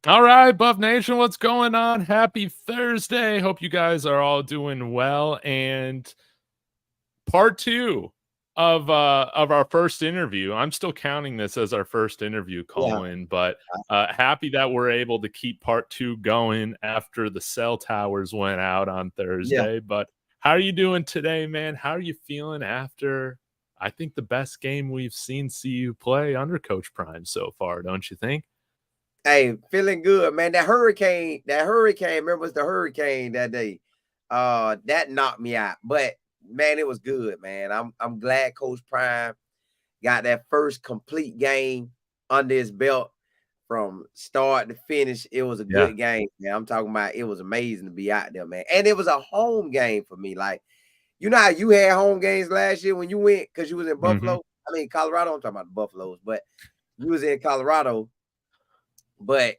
All right, Buff Nation, what's going on? Happy Thursday. Hope you guys are all doing well. And part two of our first interview. I'm still counting this as our first interview, Yeah. Colin, but happy that we're able to keep part two going after the cell towers went out on Yeah. Thursday. But how are you doing today, man? How are you feeling after I think the best game we've seen CU play under Coach Prime so far, don't you think? Hey, feeling good, man. That hurricane, remember it was the hurricane that day. That knocked me out. But man, it was good, man. I'm glad Coach Prime got that first complete game under his belt from start to finish. It was a Yeah. good game, man. I'm talking about it was amazing to be out there, man. And it was a home game for me. Like, you know how you had home games last year when you went because you was in Hmm. Buffalo? I mean Colorado, I'm talking about the Buffaloes, but you was in Colorado, but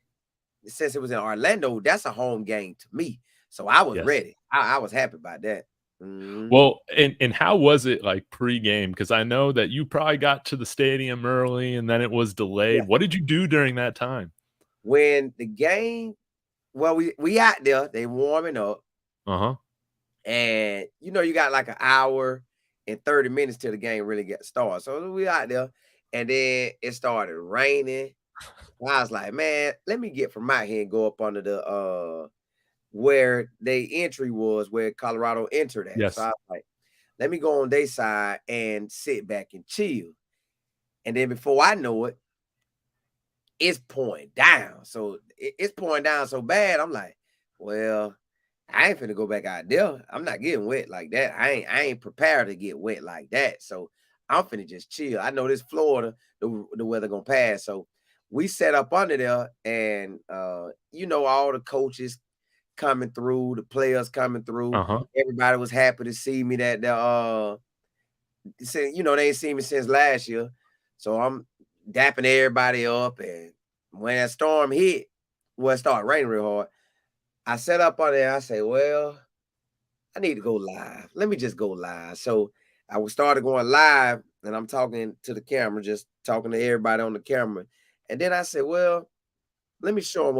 since it was in Orlando, that's a home game to me. So I was Yes. ready. I was happy about that. Mhm. Well, and how was it like pregame? Because I know that you probably got to the stadium early and then it was Yeah. delayed. What did you do during that time? When the game, well, we out there, they warming up, Uh-huh. and you got like an hour and 30 minutes till the game really gets started. So we out there, and then it started raining. I was like, man, let me get from out here and go up under the where they entry was, where Colorado entered at. So I Yes. was like, let me go on their side and sit back and chill. And then before I know it, it's pouring down. So it's pouring down so bad. I'm like, well, I ain't finna go back out there. I'm not getting wet like that. I ain't prepared to get wet like that. So I'm finna just chill. I know this Florida, the weather gonna pass. So we set up under there, and all the coaches coming through, the players coming through. Uh-huh. Everybody was happy to see me that they ain't seen me since last year. So I'm dapping everybody up. And when that storm hit, well, it started raining real hard. I set up on there. I say, well, I need to go live. Let me just go live. So I started going live, and I'm talking to the camera, just talking to everybody on the camera. And then I said, well, let me show them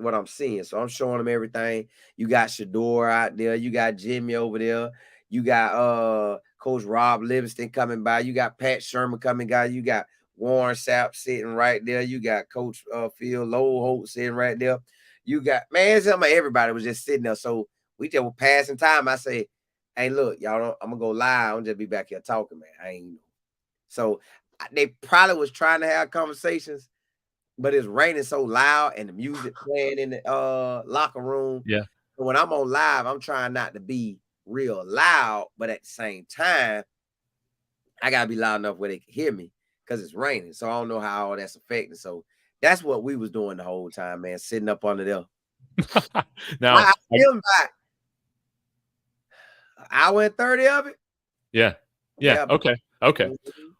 what I'm seeing. So I'm showing them everything. You got Shador out there. You got Jimmy over there. You got Coach Rob Livingston coming by. You got Pat Sherman coming by. You got Warren Sapp sitting right there. You got Coach Phil Lowe sitting right there. You got, man, everybody was just sitting there. So we just were passing time. I say, hey, look, y'all don't, I'm gonna go live. I'm just be back here talking, man. I ain't. So they probably was trying to have conversations, but it's raining so loud and the music playing in the locker room. Yeah. So when I'm on live, I'm trying not to be real loud, but at the same time, I gotta be loud enough where they can hear me because it's raining. So I don't know how all that's affecting. So that's what we was doing the whole time, man, sitting up under there. Now, I filmed about an hour and 30 of it. yeah. Yeah. Yeah. Okay. Okay. Mhm.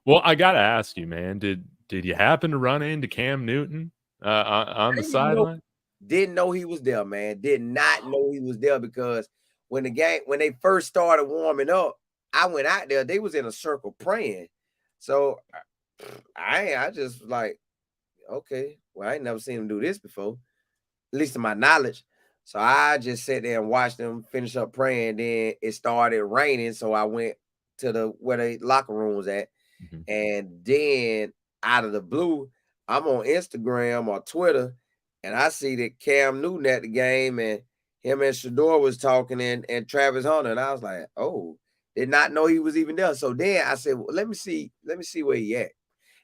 Well, I gotta ask you, man, did you happen to run into Cam Newton on I the didn't even know, sideline? didn't know he was there, man. Did not know he was there because when they first started warming up, I went out there. They was in a circle praying. So I just like, okay, well, I ain't never seen him do this before, at least to my knowledge. So I just sat there and watched them finish up praying. Then it started raining, so I went to the where the locker room was at, Mhm. and then out of the blue, I'm on Instagram or Twitter, and I see that Cam Newton at the game, and him and Shador was talking, and Travis Hunter, and I was like, oh, did not know he was even there. So then I said, well, let me see where he at.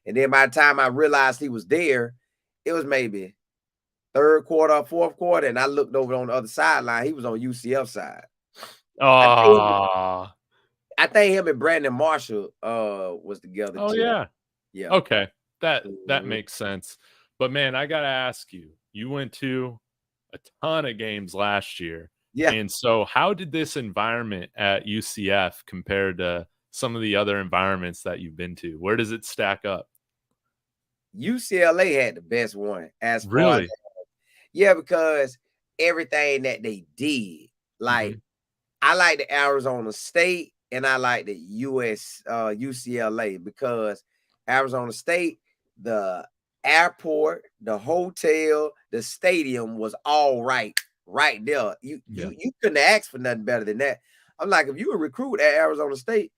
And then by the time I realized he was there, it was maybe third quarter or fourth quarter, and I looked over on the other sideline. He was on UCF side. I think him, Ah. I think him and Brandon Marshall was together Oh, chilling. yeah. Yeah. Okay. That Mhm. makes sense. But man, I gotta ask you, you went to a ton of games last year. Yeah. And so how did this environment at UCF compare to some of the other environments that you've been to? Where does it stack up? UCLA had the best one as far as, Really? yeah, because everything that they did, like Mhm. I like the Arizona State and I like the UCLA because Arizona State, the airport, the hotel, the stadium was all right there. You couldn't ask for nothing better than that. I'm like, if you a recruit at Arizona State,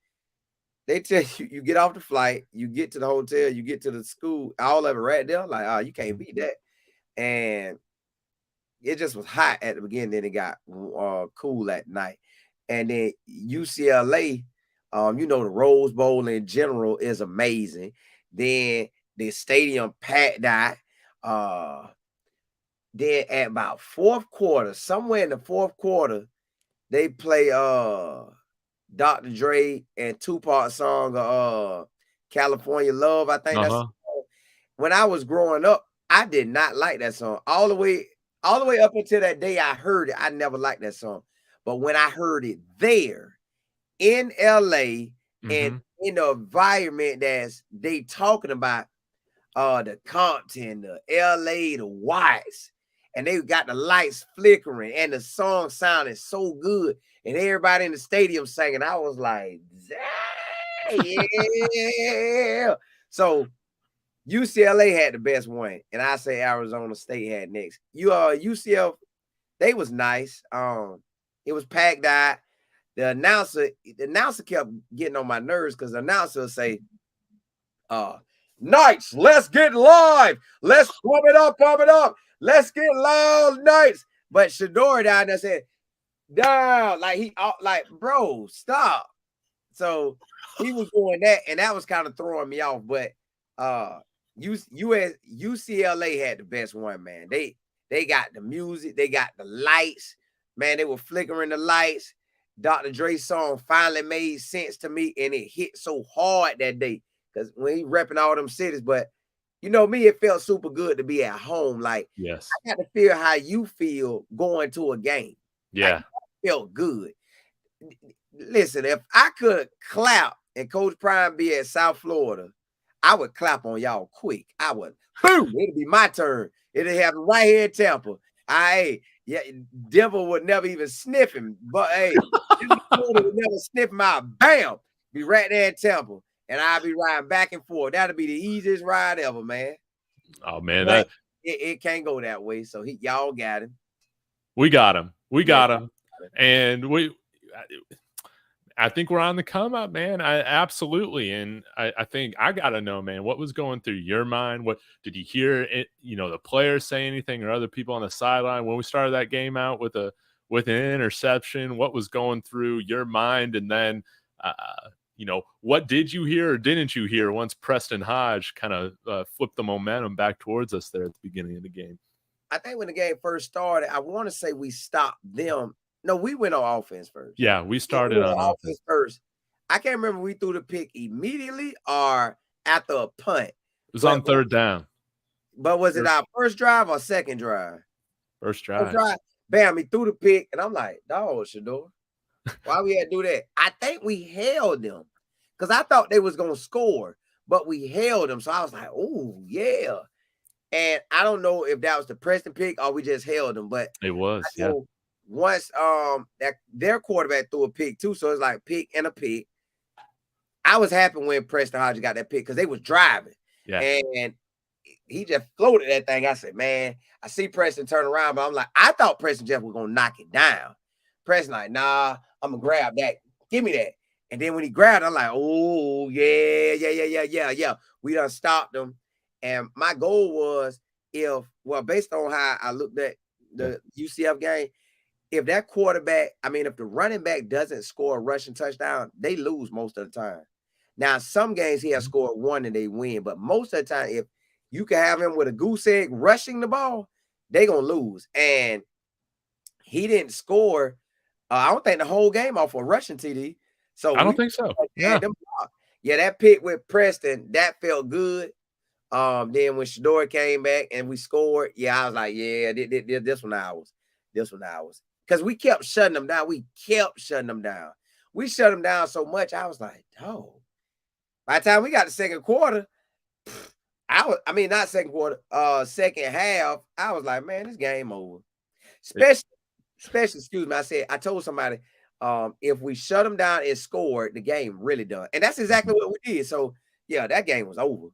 they tell you get off the flight, you get to the hotel, you get to the school, all of it right there. Like, oh, you can't beat that. And it just was hot at the beginning, then it got cool at night. And then UCLA, the Rose Bowl in general is amazing. Then the stadium packed out. Then at about fourth quarter, somewhere in the fourth quarter, they play Dr. Dre and Tupac song California Love. I think that's when I was growing up, I did not like that song. All the way up until that day I heard it, I never liked that song. But when I heard it there in LA and in the environment that's they talking about the Compton, the LA, the Whites, and they got the lights flickering and the song sounded so good and everybody in the stadium singing, I was like, yeah. So UCLA had the best one, and I say Arizona State had next. UCF, they was nice. It was packed out. The announcer kept getting on my nerves because the announcer would say, Knights, let's get live. Let's pump it up. Let's get loud, Knights. But Shador down there said, down. Like, bro, stop. So he was doing that, and that was kind of throwing me off. But UCLA had the best one, man. They got the music, they got the lights, man. They were flickering the lights. Dr. Dre's song finally made sense to me, and it hit so hard that day because when he repping all them cities. But you know me, it felt super good to be at home. Like, yes, I got to feel how you feel going to a game. Yeah, like, it felt good. Listen, if I could clap and Coach Prime be at South Florida, I would clap on y'all quick. I would, boom, it'd be my turn. It'd happen right here in Tampa. Denver would never even sniff him, but hey, Florida would never sniff him out. Bam, be right there in Tampa, and I'll be riding back and forth. That'll be the easiest ride ever, man. Oh man, it can't go that way. So y'all got him. We got him. And I think we're on the come up, man. Absolutely. And I think I got to know, man, what was going through your mind? What did you hear it, the players say anything or other people on the sideline when we started that game out with an interception? What was going through your mind? And then, what did you hear or didn't you hear once Preston Hodge kind of flipped the momentum back towards us there at the beginning of the game? I think when the game first started, I want to say we stopped them. No, we went on offense first. Yeah, we started on offense first. I can't remember if we threw the pick immediately or after a punt. It was on third down. But was it our first drive or second drive? First drive. Bam, he threw the pick, and I'm like, dog, Shador, why we had to do that? I think we held them because I thought they was going to score, but we held them. So I was like, oh, yeah. And I don't know if that was the Preston pick or we just held them, but it was, yeah. Once that their quarterback threw a pick too, so it's like pick and a pick. I was happy when Preston Hodge got that pick because they was driving, and he just floated that thing. I said, man, I see Preston turn around, but I'm like, I thought Preston Jeff was gonna knock it down. Preston like, nah, I'm gonna grab that. Give me that. And then when he grabbed, I'm like, oh yeah. We done stopped them. And my goal was based on how I looked at the UCF game, if that quarterback, if the running back doesn't score a rushing touchdown, they lose most of the time. Now, some games he has scored one and they win, but most of the time, if you can have him with a goose egg rushing the ball, they're going to lose. And he didn't score, I don't think the whole game off a rushing TD. So I don't think so. Yeah, that pick with Preston, that felt good. Then when Shador came back and we scored, I was like, yeah, this one ours. Because we kept shutting them down. We shut them down so much. I was like, oh. By the time we got the second quarter, second half, I was like, man, this game over. Especially, excuse me, I told somebody, if we shut them down and scored, the game really done. And that's exactly what we did. So, yeah, that game was over.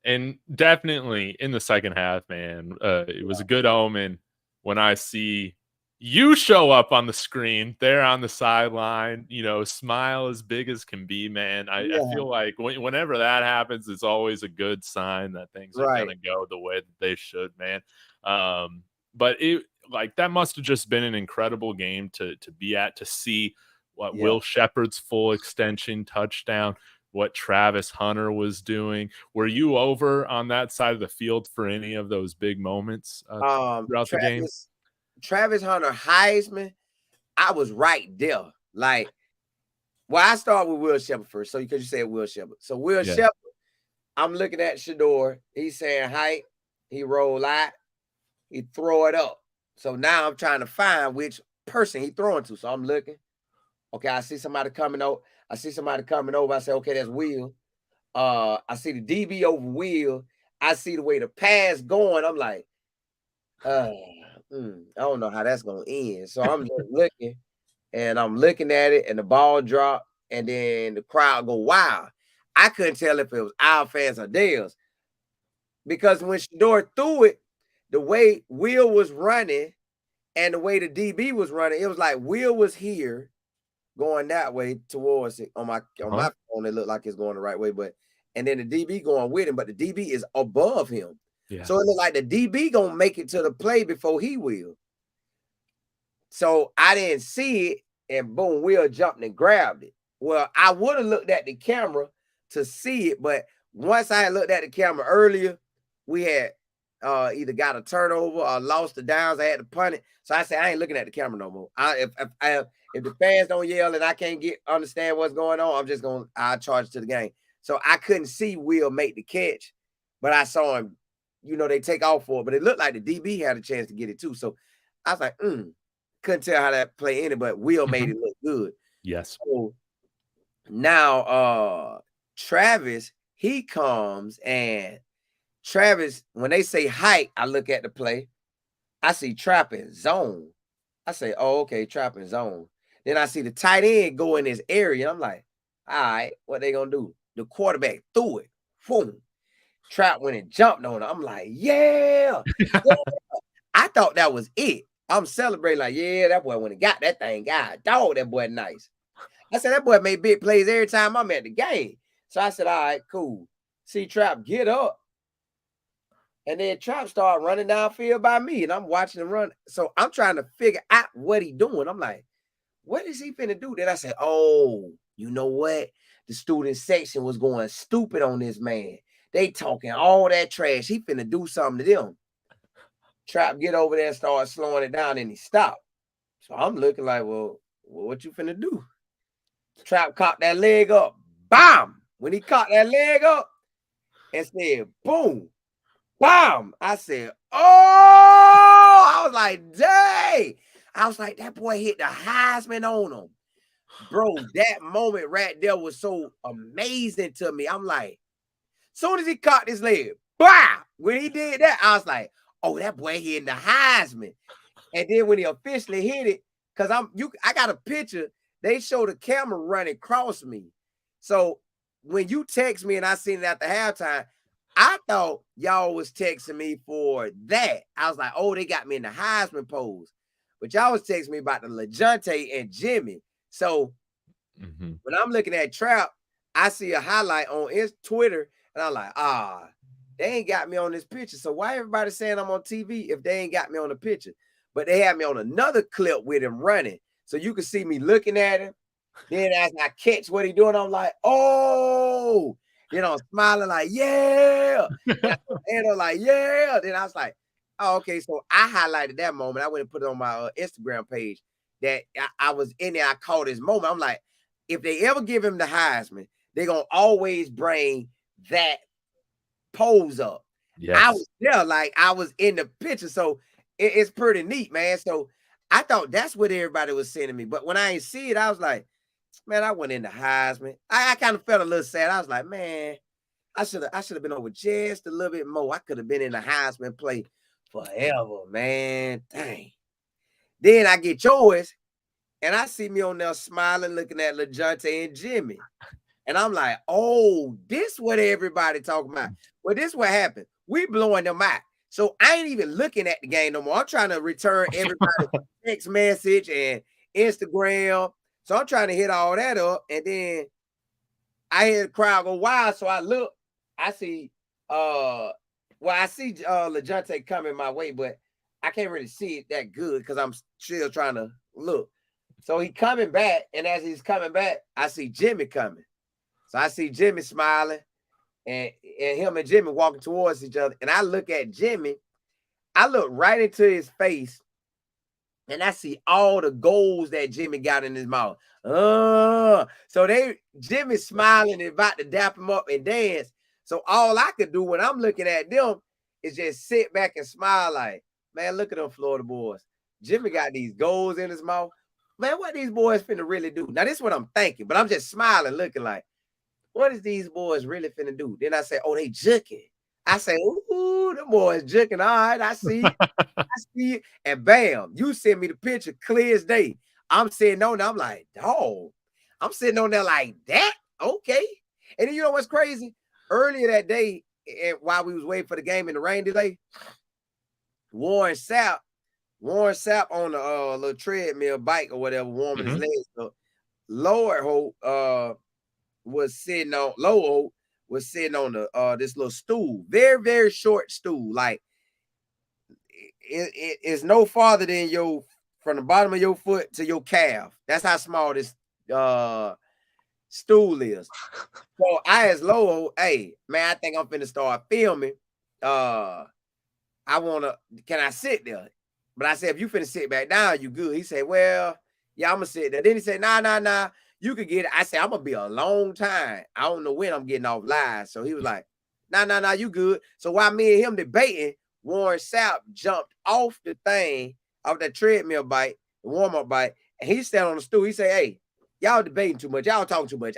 And definitely in the second half, man, it was a good omen when I see you show up on the screen there on the sideline, smile as big as can be, man. I Yeah, feel like whenever that happens, it's always a good sign that things are right. going to go the way that they should, man. But that must have just been an incredible game to be at, to see what Yeah. Will Shepherd's full extension touchdown, what Travis Hunter was doing. Were you over on that side of the field for any of those big moments throughout the game? Travis Hunter Heisman, I was right there. Like, well, I start with Will Shepherd first. So because you said Will Shepherd. So Will Yeah. Shepherd, I'm looking at Shador. He's saying height. He roll out. He throw it up. So now I'm trying to find which person he throwing to. So I'm looking. Okay, I see somebody coming over. I say, okay, that's Will. I see the DB over Will. I see the way the pass going. I'm like, I don't know how that's gonna end. So I'm just looking, and I'm looking at it, and the ball dropped, and then the crowd go wild. I couldn't tell if it was our fans or theirs, because when Shador threw it, the way Will was running and the way the DB was running, it was like Will was here going that way towards it on my phone. It looked like it's going the right way, and then the DB going with him, but the DB is above him. Yeah. So it looked like the DB gonna make it to the play before he will. So I didn't see it, and boom, Will jumped and grabbed it. Well, I would have looked at the camera to see it, but once I had looked at the camera earlier, we had either got a turnover or lost the downs. I had to punt it. So I said, I ain't looking at the camera no more. If the fans don't yell and I can't understand what's going on, I'll charge to the game. So I couldn't see Will make the catch, but I saw him, they take off for it. But it looked like the DB had a chance to get it too. So I was like, couldn't tell how that play ended, but Will made it look good. Yes. So now Travis, he comes, and Travis, when they say height, I look at the play. I see trap in zone. I say, oh, okay, trap in zone. Then I see the tight end go in this area. I'm like, all right, what they gonna do? The quarterback threw it. Boom. Trap went and jumped on it. I'm like, yeah. I thought that was it. I'm celebrating like, yeah, that boy when he got that thing, God, dog, that boy nice. I said, that boy made big plays every time I'm at the game. So I said, all right, cool. See Trap get up. And then Trap started running downfield by me, and I'm watching him run. So I'm trying to figure out what he doing. I'm like, what is he finna do? Then I said, oh, you know what? The student section was going stupid on this man. They talking all that trash. He finna do something to them. Trap get over there and start slowing it down, and he stopped. So I'm looking like, well, what you finna do? Trap caught that leg up. Bam! When he caught that leg up and said, boom, bam! I said, oh! I was like, dang! I was like, that boy hit the Heisman on him. Bro, that moment right there was so amazing to me. I'm like, soon as he caught his leg, bah! When he did that, I was like, oh, that boy hitting the Heisman. And then when he officially hit it, because I got a picture, they show the camera running across me. So when you text me and I seen it at the halftime, I thought y'all was texting me for that. I was like, oh, they got me in the Heisman pose. But y'all was texting me about the LeJounte and Jimmy. So when I'm looking at Trap, I see a highlight on his Twitter, and I'm like, they ain't got me on this picture. So why everybody saying I'm on TV if they ain't got me on the picture? But they had me on another clip with him running. So you can see me looking at him. Then as I catch what he doing, I'm like, oh, I'm smiling like, yeah. And I'm like, yeah. Then I was like, oh, okay. So I highlighted that moment. I went and put it on my Instagram page that I was in there. I caught this moment. I'm like, if they ever give him the Heisman, they're going to always bring that pose up. Yes. I was there, like I was in the picture. So it's pretty neat, man. So I thought that's what everybody was sending me. But when I ain't see it, I was like, man, I went in the Heisman. I kind of felt a little sad. I was like, man, I should have been over just a little bit more. I could have been in the Heisman play forever, man. Dang. Then I get yours, and I see me on there smiling, looking at LeJounte and Jimmy. And I'm like, oh, this what everybody talking about. Well, this what happened. We blowing them out. So I ain't even looking at the game no more. I'm trying to return everybody's text message and Instagram. So I'm trying to hit all that up. And then I hear the crowd go wild. So I look, I see I see LeJounte coming my way, but I can't really see it that good because I'm still trying to look. So he coming back, and as he's coming back, I see Jimmy coming. So I see Jimmy smiling, and him and Jimmy walking towards each other. And I look at Jimmy, I look right into his face, and I see all the goals that Jimmy got in his mouth. So Jimmy smiling and about to dap him up and dance. So all I could do when I'm looking at them is just sit back and smile like, man, look at them Florida boys. Jimmy got these goals in his mouth. Man, what these boys finna really do? Now, this is what I'm thinking, but I'm just smiling, looking like, what is these boys really finna do? Then I say, oh, they juking. I say, ooh, them boys juking. All right, I see. I see it. And bam, you send me the picture clear as day. I'm sitting on there. I'm like, dog. I'm sitting on there like that. Okay. And then you know what's crazy? Earlier that day, while we was waiting for the game in the rain today, Warren Sapp on the little treadmill bike or whatever, warming his legs up. Lower Hope was sitting on the this little stool, very, very short stool. Like it's no farther than from the bottom of your foot to your calf. That's how small this stool is. So I asked Low, hey man, I think I'm finna start filming. Can I sit there? But I said, if you finna sit back down, you good. He said, well, yeah, I'm gonna sit there. Then he said, nah, you could get it. I said, I'm gonna be a long time. I don't know when I'm getting off live. So he was like, nah, you good. So while me and him debating, Warren Sapp jumped off the thing, off that treadmill bike, the warm-up bike, and he sat on the stool. He said, hey, y'all debating too much. Y'all talking too much.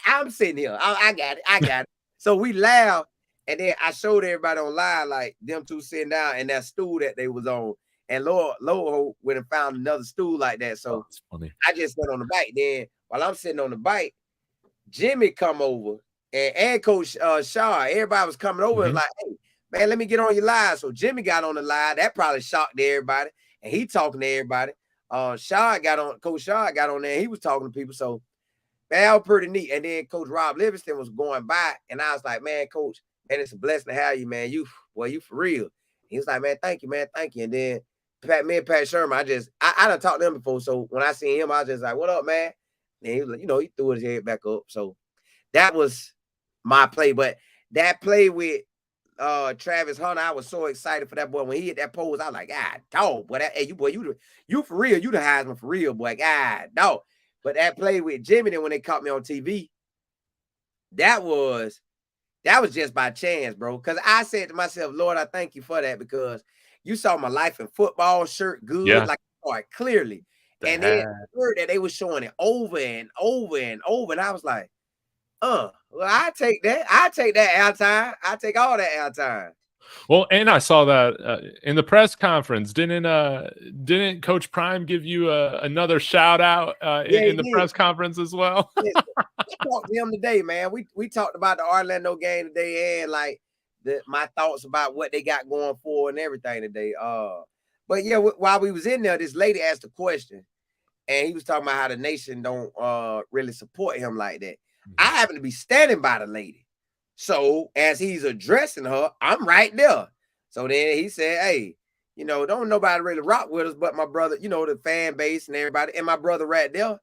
I'm sitting here. I got it. So we laughed, and then I showed everybody online, like them two sitting down in that stool that they was on. And Lower went and found another stool like that. So funny. I just sat on the bike. Then while I'm sitting on the bike, Jimmy come over and Coach Shaw, everybody was coming over and like, hey, man, let me get on your live. So Jimmy got on the live. That probably shocked everybody. And he talking to everybody. Coach Shaw got on there. And he was talking to people. So man, that was pretty neat. And then Coach Rob Livingston was going by. And I was like, man, Coach, man, it's a blessing to have you, man. You for real. He was like, man, thank you, man. Thank you. And then me and Pat Sherman, I done talked to him before. So when I seen him, I was just like, what up, man? And he was like, he threw his head back up. So that was my play. But that play with Travis Hunter, I was so excited for that boy. When he hit that pose, I was like, dog, boy, you for real. You the Heisman for real, boy. Dog. But that play with Jimmy, then when they caught me on TV, that was just by chance, bro. Because I said to myself, Lord, I thank you for that, because you saw my life in football shirt good, like I saw it clearly. And then I heard that they were showing it over and over and over. And I was like, well, I take that. I take that airtime. I take all that airtime. Well, and I saw that in the press conference. Didn't Coach Prime give you another shout out in the press conference as well? I talked to him today, man. We talked about the Orlando game today and like my thoughts about what they got going for and everything today. But yeah, while we was in there, this lady asked a question, and he was talking about how the nation don't really support him like that. I happen to be standing by the lady. So as he's addressing her, I'm right there. So then he said, hey, don't nobody really rock with us but my brother, the fan base and everybody, and my brother right there.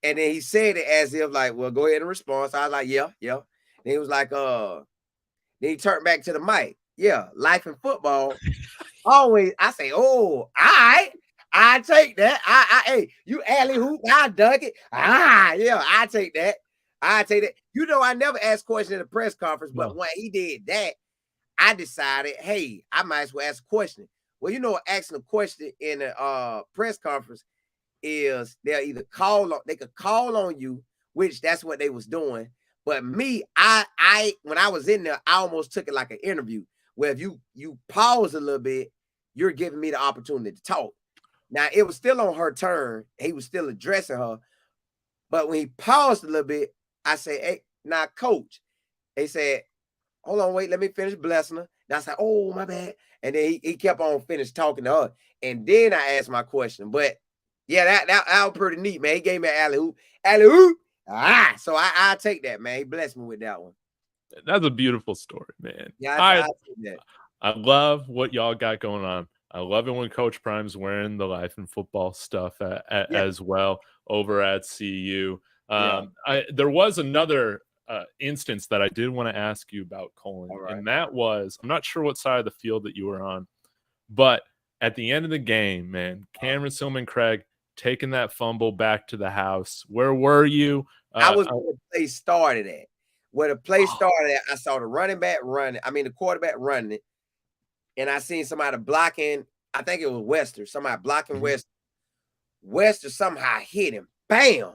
And then he said it as if like, well, go ahead and respond. So I was like, yeah. And he was like, then he turned back to the mic. Yeah, life in football. Always, I say, oh, all right. I take that. Hey, you alley hoop, I dunk it. Yeah, I take that. I never asked questions in a press conference, but when he did that, I decided, hey, I might as well ask a question. Well, asking a question in a press conference is they'll either they could call on you, which that's what they was doing. But me, when I was in there, I almost took it like an interview, where if you pause a little bit, you're giving me the opportunity to talk. Now, it was still on her turn. He was still addressing her. But when he paused a little bit, I said, hey, now coach. They said, hold on, wait, let me finish blessing her. And I said, oh, my bad. And then he kept on finished talking to her. And then I asked my question. But yeah, that was pretty neat, man. He gave me an alley-oop. Alley-oop. So I take that, man. He blessed me with that one. That's a beautiful story, man. Yeah, I take that. I love what y'all got going on. I love it when Coach Prime's wearing the Life in Football stuff as well over at CU. There was another instance that I did want to ask you about, Colin, and that was, I'm not sure what side of the field that you were on, but at the end of the game, man, Cameron Silman-Craig taking that fumble back to the house. Where were you? I was where the play started at. Where the play started at, I saw the the quarterback running it, and I seen somebody blocking, I think it was Wester, somebody blocking Wester. Wester somehow hit him. Bam!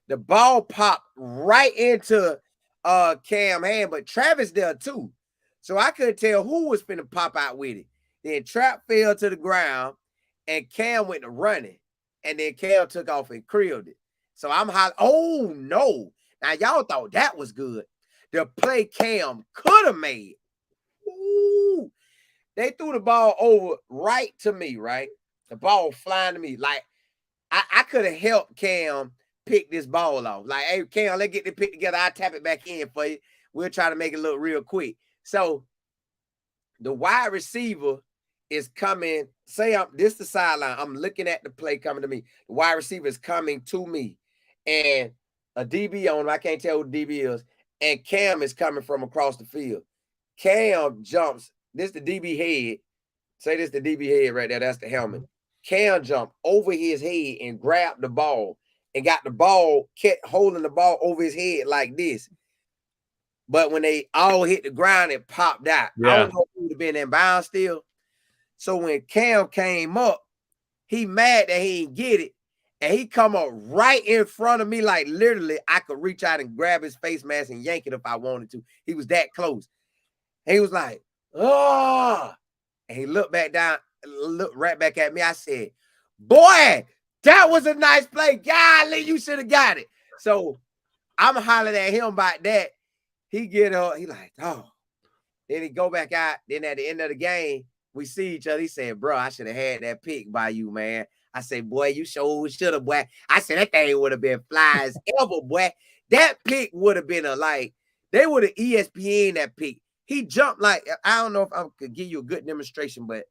The ball popped right into Cam's hand, but Travis there too. So I couldn't tell who was finna pop out with it. Then Trap fell to the ground, and Cam went to running, and then Cam took off and crilled it. So I'm hollering, oh no. Now y'all thought that was good. The play Cam could have made. Ooh. They threw the ball over right to me, right? The ball flying to me. Like, I could have helped Cam pick this ball off. Like, hey, Cam, let's get the pick together. I'll tap it back in for you. We'll try to make it look real quick. So the wide receiver is coming. This is the sideline. I'm looking at the play coming to me. The wide receiver is coming to me. And a DB on him. I can't tell who the DB is. And Cam is coming from across the field. Cam jumps. This is the DB head. Say this is the DB head right there. That's the helmet. Cam jumped over his head and grabbed the ball and got the ball, kept holding the ball over his head like this. But when they all hit the ground, it popped out. I don't know if he would have been in bounds still. So when Cam came up, he mad that he didn't get it. And he come up right in front of me, like literally I could reach out and grab his face mask and yank it if I wanted to. He was that close. And he was like, oh. And he looked back down, looked right back at me. I said, boy, that was a nice play. Golly, you should have got it. So I'm hollering at him about that. He get up, he like, oh. Then he go back out. Then at the end of the game, we see each other. He said, bro, I should have had that pick by you, man. I said, boy, you sure should have, boy. I said, that thing would have been fly as ever, boy. That pick would have been they would have ESPN that pick. He jumped like, I don't know if I could give you a good demonstration, but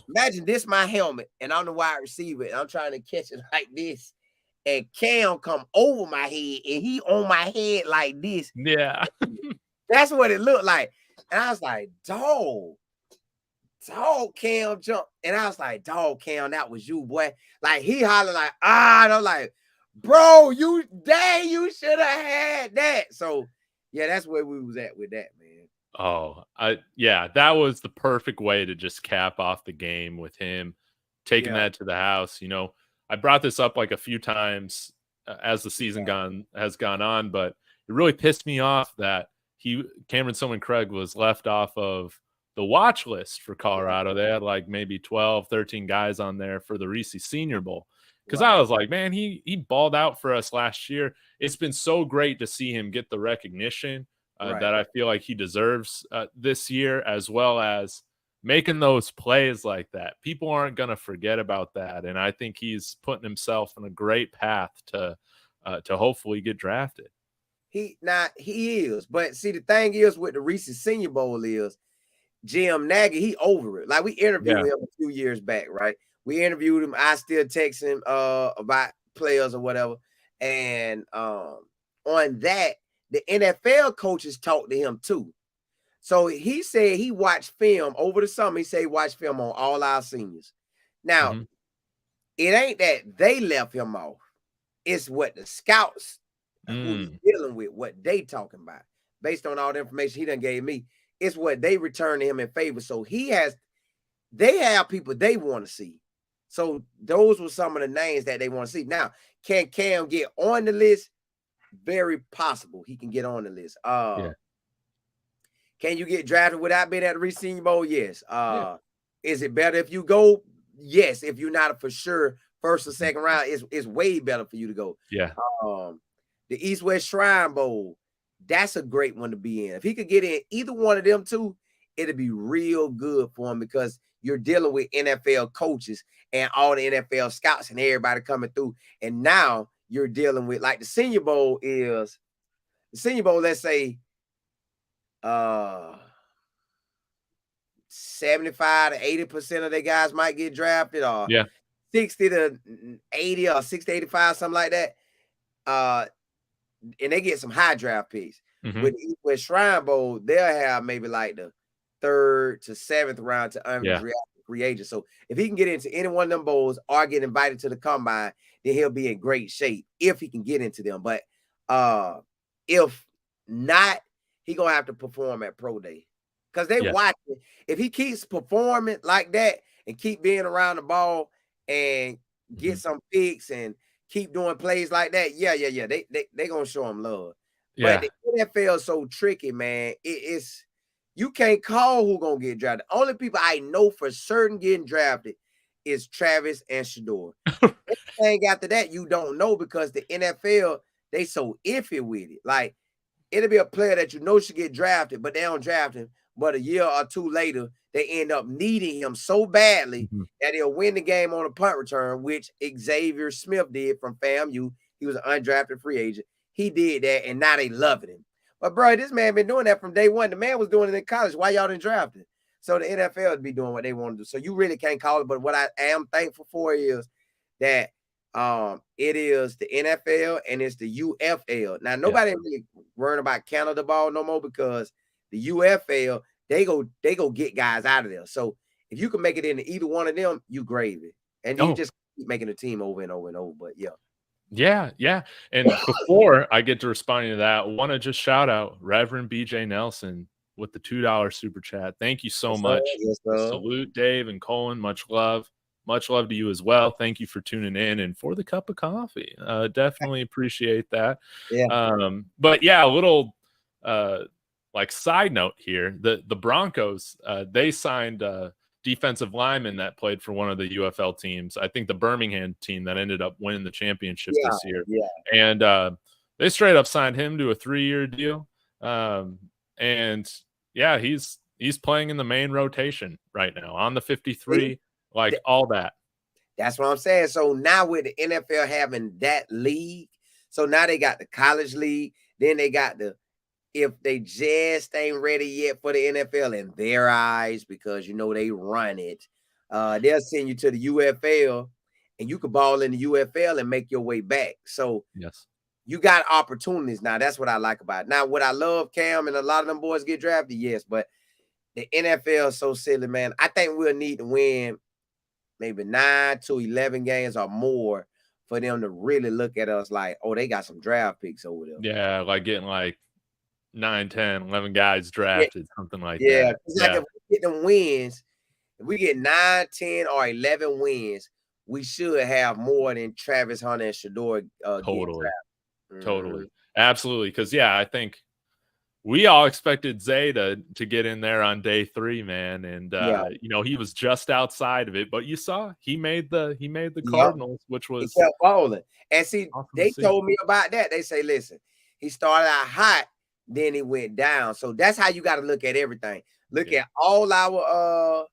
imagine this my helmet, and I'm the wide receiver, and I'm trying to catch it like this, and Cam come over my head, and he on my head like this. Yeah. That's what it looked like. And I was like, dog, Cam jumped. And I was like, dog, Cam, that was you, boy. Like, he hollered like, and I'm like, bro, you should have had that. So, yeah, that's where we was at with that, man. Oh, that was the perfect way to just cap off the game with him taking that to the house. You know, I brought this up like a few times as the season has gone on, but it really pissed me off that Cameron Silman-Craig was left off of the watch list for Colorado. They had like maybe 12, 13 guys on there for the Reese Senior Bowl. Because I was like, man, he balled out for us last year. It's been so great to see him get the recognition that I feel like he deserves this year, as well as making those plays like that. People aren't going to forget about that. And I think he's putting himself in a great path to hopefully get drafted. He is. But see, the thing is with the Reese Senior Bowl is Jim Nagy, he over it. Like, we interviewed him a few years back, right? We interviewed him. I still text him about players or whatever. And on that, the NFL coaches talked to him too. So he said he watched film over the summer. He said he watched film on all our seniors. Now, it ain't that they left him off. It's what the scouts who he's dealing with, what they talking about. Based on all the information he done gave me, it's what they return to him in favor. So they have people they want to see. So those were some of the names that they want to see. Now, can Cam get on the list? Very possible he can get on the list. Can you get drafted without being at the Reese Senior Bowl? Yes. Is it better if you go? Yes. If you're not a for sure first or second round, it's way better for you to go. Yeah. the East-West Shrine Bowl, that's a great one to be in. If he could get in either one of them two, it'd be real good for him because you're dealing with NFL coaches and all the NFL scouts and everybody coming through. And now you're dealing with, like, the Senior Bowl, let's say 75 to 80% of their guys might get drafted, or 60 to 80 or 60 to 85, something like that. And they get some high draft picks. With the East-West Shrine Bowl, they'll have maybe like the 3rd to 7th round to undrafted free agents. So if he can get into any one of them bowls or get invited to the combine, then he'll be in great shape if he can get into them. But if not, he gonna have to perform at pro day because they watch it. If he keeps performing like that and keep being around the ball and get some picks and keep doing plays like that, they gonna show him love. But the NFL is so tricky, man. It's you can't call who gonna get drafted. The only people I know for certain getting drafted is Travis and Shador. Anything after that, you don't know because the NFL, they so iffy with it. Like, it'll be a player that you know should get drafted, but they don't draft him. But a year or two later, they end up needing him so badly that he'll win the game on a punt return, which Xavier Smith did from FAMU. He was an undrafted free agent. He did that, and now they loving him. But, bro, this man been doing that from day one. The man was doing it in college. Why y'all didn't draft him? So the NFL would be doing what they want to do. So you really can't call it. But what I am thankful for is that it is the NFL and it's the UFL. Now, nobody really worrying about Canada ball no more because the UFL, they go get guys out of there. So if you can make it into either one of them, you gravy. And you just keep making the team over and over and over. But, Yeah. And before I get to responding to that, I want to just shout out Reverend BJ Nelson with the $2 super chat. Thank you so much. Salute Dave and Colin. Much love. Much love to you as well. Thank you for tuning in and for the cup of coffee. Definitely appreciate that. But yeah, a little like side note here. The Broncos, they signed defensive lineman that played for one of the UFL teams. I think the Birmingham team that ended up winning the championship this year. And they straight up signed him to a 3-year deal. And yeah, he's playing in the main rotation right now on the 53, like all that. That's what I'm saying. So now with the NFL having that league, so now they got the college league, then they got if they just ain't ready yet for the NFL in their eyes, because they run it, they'll send you to the UFL and you can ball in the UFL and make your way back. So you got opportunities now. That's what I like about it. Now, would I love Cam and a lot of them boys get drafted? Yes, but the NFL is so silly, man. I think we'll need to win maybe 9 to 11 games or more for them to really look at us like, oh, they got some draft picks over there. Yeah, like getting like 9, 10, 11 guys drafted, something like that. Yeah, like if we get them wins, if we get 9, 10, or 11 wins, we should have more than Travis Hunter and Shador. Totally. Absolutely. Because, I think we all expected Zay to get in there on day 3, man. And, he was just outside of it. But you saw he made the Cardinals, which was he kept balling. And see, awesome they told me about that. They say, listen, he started out hot, then he went down. So that's how you got to look at everything. Look at all the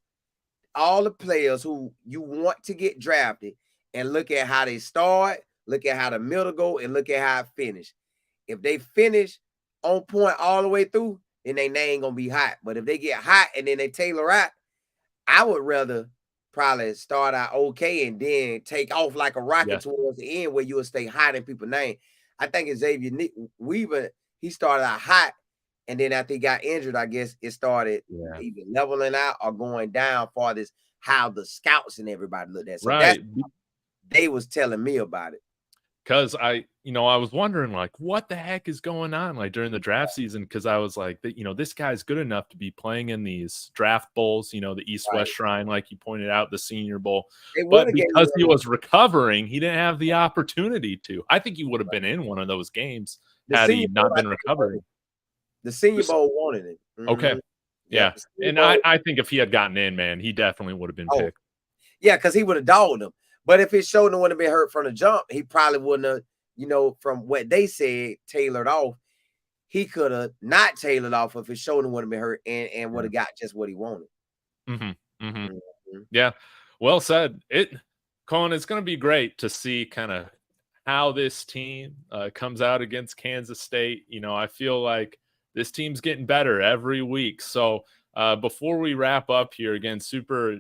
players who you want to get drafted and look at how they start, look at how the middle go, and look at how it finish. If they finish on point all the way through, then they ain't gonna be hot. But if they get hot and then they tailor out, I would rather probably start out okay and then take off like a rocket towards the end where you will stay hot in people's name. I think Xavier Weaver, he started out hot, and then after he got injured, I guess it started either leveling out or going down for this how the scouts and everybody looked at. So that's they was telling me about it. Because I was wondering, like, what the heck is going on, like, during the draft season? Because I was like, this guy's good enough to be playing in these draft bowls, the East-West Shrine, like you pointed out, the Senior Bowl. But because he was recovering, he didn't have the opportunity to. I think he would have been in one of those games had he not been recovering. The Senior Bowl wanted it. Okay. Yeah. And I think if he had gotten in, man, he definitely would have been picked. Yeah, because he would have dogged him. But if his shoulder wouldn't have been hurt from the jump, he probably wouldn't have, from what they said, tailored off. He could have not tailored off if his shoulder would have been hurt and would have got just what he wanted. Mm-hmm. Mm-hmm. Mm-hmm. Yeah. Well said. Colin, it's going to be great to see kind of how this team comes out against Kansas State. I feel like this team's getting better every week. So before we wrap up here, again, super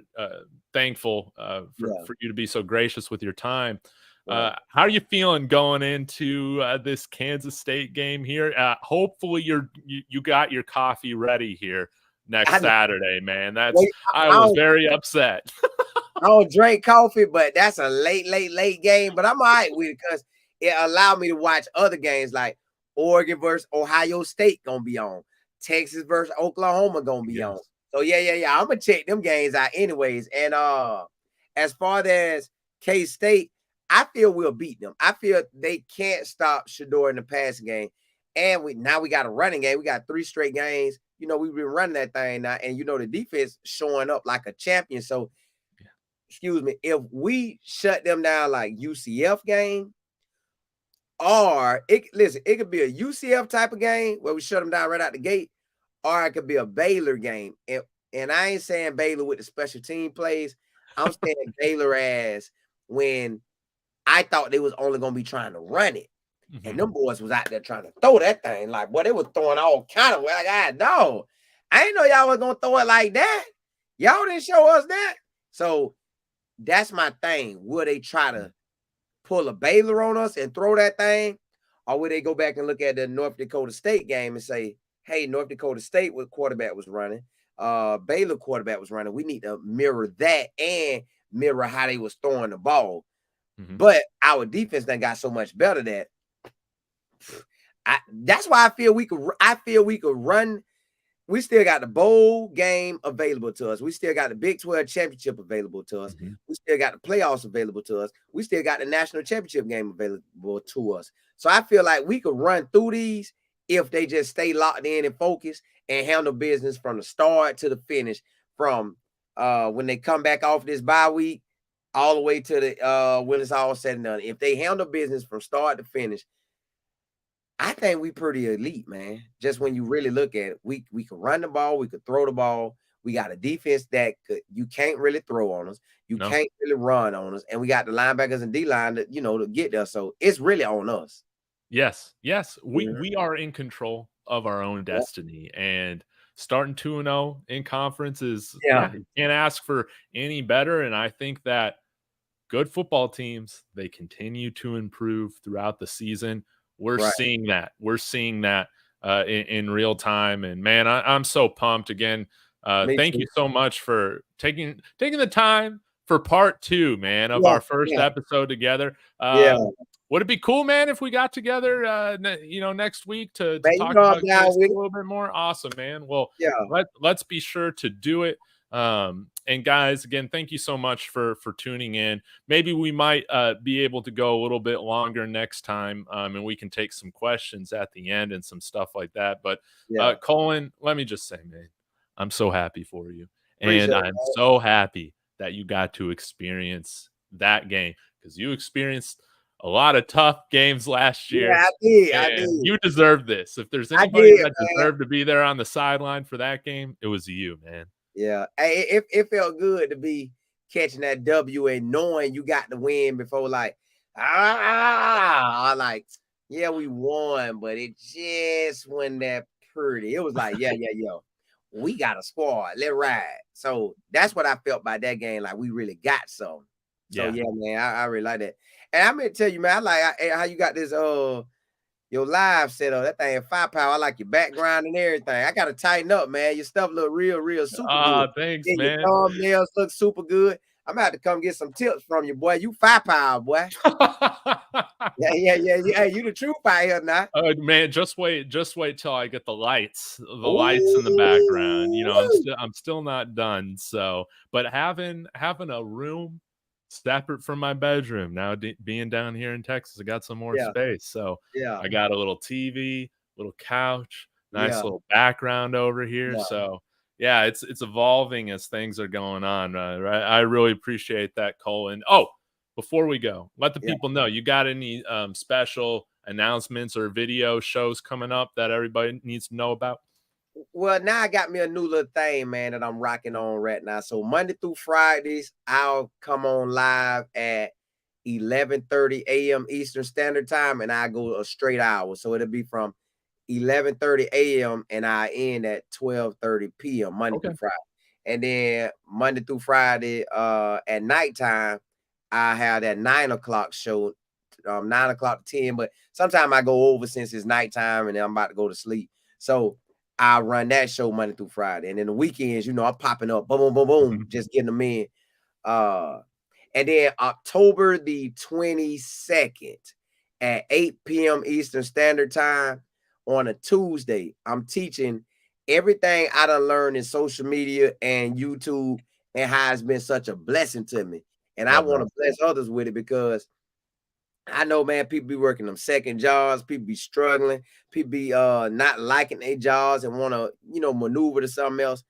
thankful for you to be so gracious with your time. How are you feeling going into this Kansas State game here? Hopefully you got your coffee ready here next Saturday, man. I was very upset. I don't drink coffee, but that's a late game. But I'm all right with it because it allowed me to watch other games like Oregon versus Ohio State gonna be on. Texas versus Oklahoma gonna be on. So yeah. I'm gonna check them games out anyways. And as far as K-State, I feel we'll beat them. I feel they can't stop Shedeur in the passing game. And we got a running game. We got 3 straight games. We've been running that thing now, and the defense showing up like a champion. So excuse me, if we shut them down like UCF game, or it could be a UCF type of game where we shut them down right out the gate, or it could be a Baylor game. And I ain't saying Baylor with the special team plays. I'm saying Baylor as when I thought they was only gonna be trying to run it. Mm-hmm. And them boys was out there trying to throw that thing. Like, boy, they was throwing all kind of like, I ain't know y'all was gonna throw it like that. Y'all didn't show us that. So that's my thing. Will they try to pull a Baylor on us and throw that thing? Or will they go back and look at the North Dakota State game and say, hey, North Dakota State quarterback was running. Baylor quarterback was running. We need to mirror that and mirror how they was throwing the ball. Mm-hmm. But our defense done got so much better that that's why I feel we could run. We still got the bowl game available to us. We still got the Big 12 championship available to us. Mm-hmm. We still got the playoffs available to us. We still got the national championship game available to us. So I feel like we could run through these if they just stay locked in and focused and handle business from the start to the finish, from when they come back off this bye week all the way to the when it's all said and done. If they handle business from start to finish, I think we pretty elite, man. Just when you really look at it, we could run the ball, we could throw the ball. We got a defense that you can't really throw on us. You can't really run on us. And we got the linebackers and D-line to, to get there. So it's really on us. Yes. We are in control of our own destiny. And starting 2-0 in conference is, you can't ask for any better. And I think that good football teams, they continue to improve throughout the season. We're seeing that. We're seeing that in real time. And man, I'm so pumped again. Thank you so much for taking the time for part 2, man, of our first episode together. Would it be cool, man, if we got together, next week to talk about this a little bit more? Awesome, man. Well, let's be sure to do it. And guys, again, thank you so much for tuning in. Maybe we might be able to go a little bit longer next time, and we can take some questions at the end and some stuff like that. But Colin, let me just say, man, I'm so happy for you. And I'm so happy that you got to experience that game, because you experienced a lot of tough games last year. Yeah, I did. You deserve this. If there's anybody that deserved to be there on the sideline for that game, it was you, man. Yeah, it felt good to be catching that W and knowing you got the win before, like, we won, but it just wasn't that pretty. It was like, we got a squad, let's ride. So that's what I felt by that game, like we really got some. So man, I really like that. And I'm gonna tell you, man, I like how you got this your live set up. That thing firepower. I like your background and everything. I gotta tighten up, man. Your stuff look real super good. Thanks, man. Your thumbnails look super good. I'm gonna have to come get some tips from you, boy. You firepower, boy. Yeah. Hey, you the truth out here now. Man, just wait till I get the lights in the background. I'm still not done. So, but having a room separate from my bedroom now, being down here in Texas, I got some more space. So I got a little TV, little couch, nice little background over here. So it's evolving as things are going on. Right. I really appreciate that, Colin. Oh, before we go, let the Yeah. people know, you got any special announcements or video shows coming up that everybody needs to know about? Well, now I got me a new little thing, man, that I'm rocking on right now. So Monday through Fridays, I'll come on live at 11:30 a.m. Eastern Standard Time, and I go a straight hour. So it'll be from 11:30 a.m. and I end at 12:30 p.m. Monday through Friday. And then Monday through Friday, at nighttime, I have that 9 o'clock show, 9 o'clock to 10. But sometimes I go over since it's nighttime and then I'm about to go to sleep. So I run that show Monday through Friday. And then the weekends, I'm popping up, boom, boom, boom, boom, just getting them in. And then October the 22nd at 8 p.m. Eastern Standard Time on a Tuesday, I'm teaching everything I done learned in social media and YouTube and how it's been such a blessing to me. And I want to bless others with it because I know, man, people be working them second jobs, people be struggling, people be not liking their jobs and want to, maneuver to something else.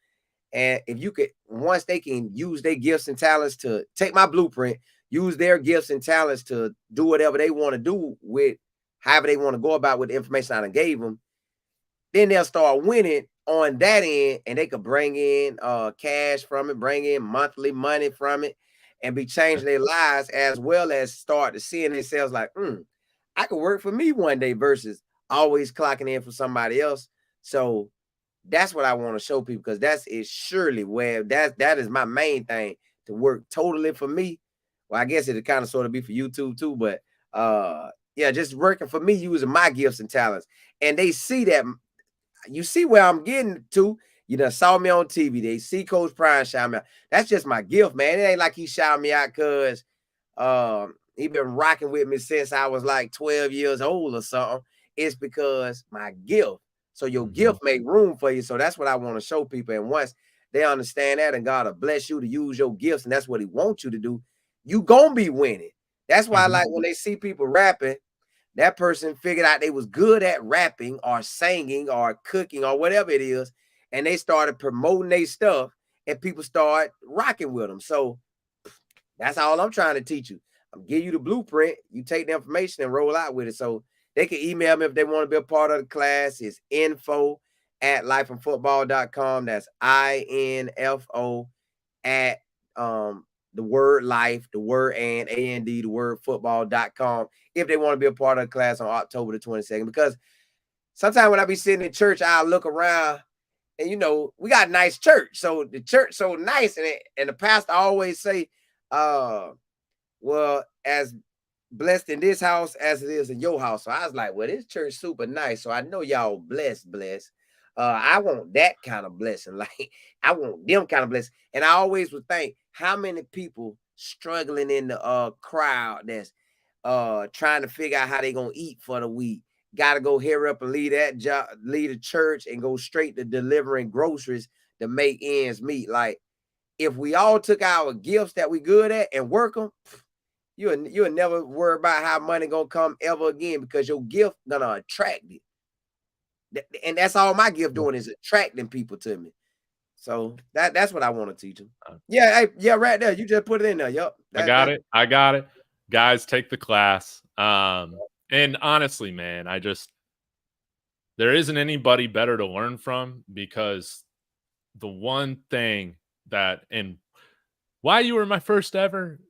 And if you could, once they can use their gifts and talents to take my blueprint, use their gifts and talents to do whatever they want to do with however they want to go about with the information I done gave them, then they'll start winning on that end and they could bring in cash from it, bring in monthly money from it, and be changing their lives as well as start to seeing themselves like, I could work for me one day versus always clocking in for somebody else. So that's what I want to show people, because that's it surely where that is my main thing, to work totally for me. Well, I guess it'll kind of sort of be for YouTube too, but yeah, just working for me using my gifts and talents. And they see that, you see where I'm getting to. You done saw me on TV. They see Coach Prime shout me out. That's just my gift, man. It ain't like he shouted me out because he been rocking with me since I was like 12 years old or something. It's because my gift. So your gift make room for you. So that's what I want to show people. And once they understand that, and God will bless you to use your gifts, and that's what he wants you to do, you gonna be winning. That's why I like when they see people rapping, that person figured out they was good at rapping or singing or cooking or whatever it is, and they started promoting their stuff, and people start rocking with them. So that's all I'm trying to teach you. I'm giving you the blueprint. You take the information and roll out with it. So they can email me if they want to be a part of the class. It's info@lifeandfootball.com. That's INFO at the word life, the word and the word football.com, if they want to be a part of the class on October the 22nd. Because sometimes when I be sitting in church, I'll look around and we got a nice church. So the church so nice, and the pastor always say, well, as blessed in this house as it is in your house. So I was like, well, this church super nice. So I know y'all blessed. I want that kind of blessing. Like, I want them kind of blessing. And I always would think, how many people struggling in the crowd that's trying to figure out how they gonna eat for the week, gotta go here up and leave that job, leave the church and go straight to delivering groceries to make ends meet. Like, if we all took our gifts that we good at and work them, you'll never worry about how money gonna come ever again, because your gift gonna attract it. And that's all my gift doing, is attracting people to me. So that's what I want to teach them. Yeah, right there. You just put it in there. Yep. I got it. Guys, take the class. And honestly, man, there isn't anybody better to learn from, because the one thing that, and why you were my first ever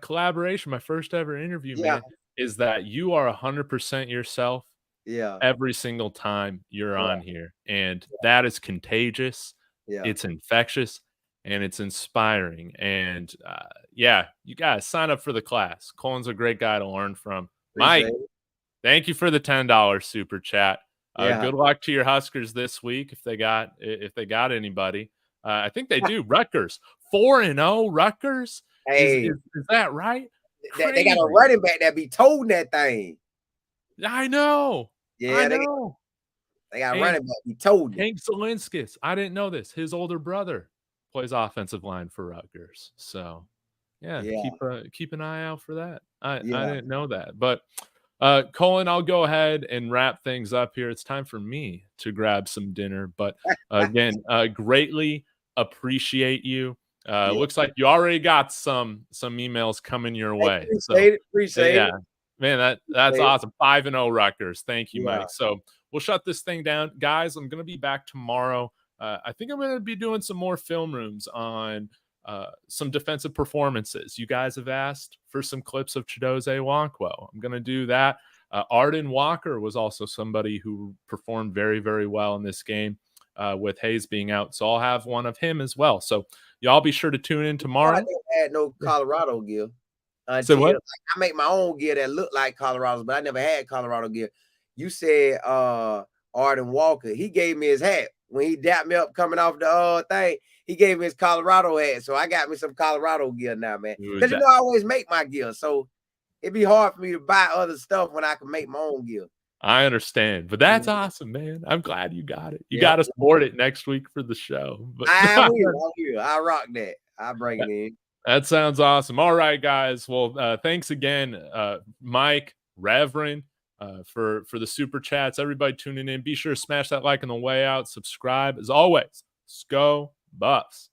collaboration, my first ever interview, man, is that you are 100% yourself. Every single time you're on here, and that is contagious. It's infectious and it's inspiring. And you guys sign up for the class. Colin's a great guy to learn from. Mike, thank you for the $10 super chat. Good luck to your Huskers this week if they got anybody. I think they do. Rutgers 4-0. Rutgers. Hey, is that right? They got a running back that be toting that thing. I know. Yeah, I know. They got a running back. He told you. Hank Zelinskis. I didn't know this. His older brother plays offensive line for Rutgers. So, keep an eye out for that. I didn't know that. But, Colin, I'll go ahead and wrap things up here. It's time for me to grab some dinner. But, again, greatly appreciate you. Looks like you already got some emails coming your way. Appreciate it. Man, that's awesome. 5-0 Rutgers. Thank you, Yeah. Mike. So we'll shut this thing down. Guys, I'm going to be back tomorrow. I think I'm going to be doing some more film rooms on some defensive performances. You guys have asked for some clips of Chidozie Nwankwo. I'm going to do that. Arden Walker was also somebody who performed very, very well in this game with Hayes being out. So I'll have one of him as well. So y'all be sure to tune in tomorrow. I never had no Colorado gear. So what? I make my own gear that look like Colorado's, but I never had Colorado gear. You said Arden Walker. He gave me his hat when he dapped me up coming off the thing. He gave me his Colorado hat, so I got me some Colorado gear now, man. Because you know I always make my gear, so it'd be hard for me to buy other stuff when I can make my own gear. I understand, but that's awesome, man. I'm glad you got it. You got to support it next week for the show. But I will. I rock that. I'll bring it in. That sounds awesome. All right, guys. Well, thanks again, Mike, Reverend, for the super chats. Everybody tuning in. Be sure to smash that like on the way out. Subscribe. As always, Go Buffs.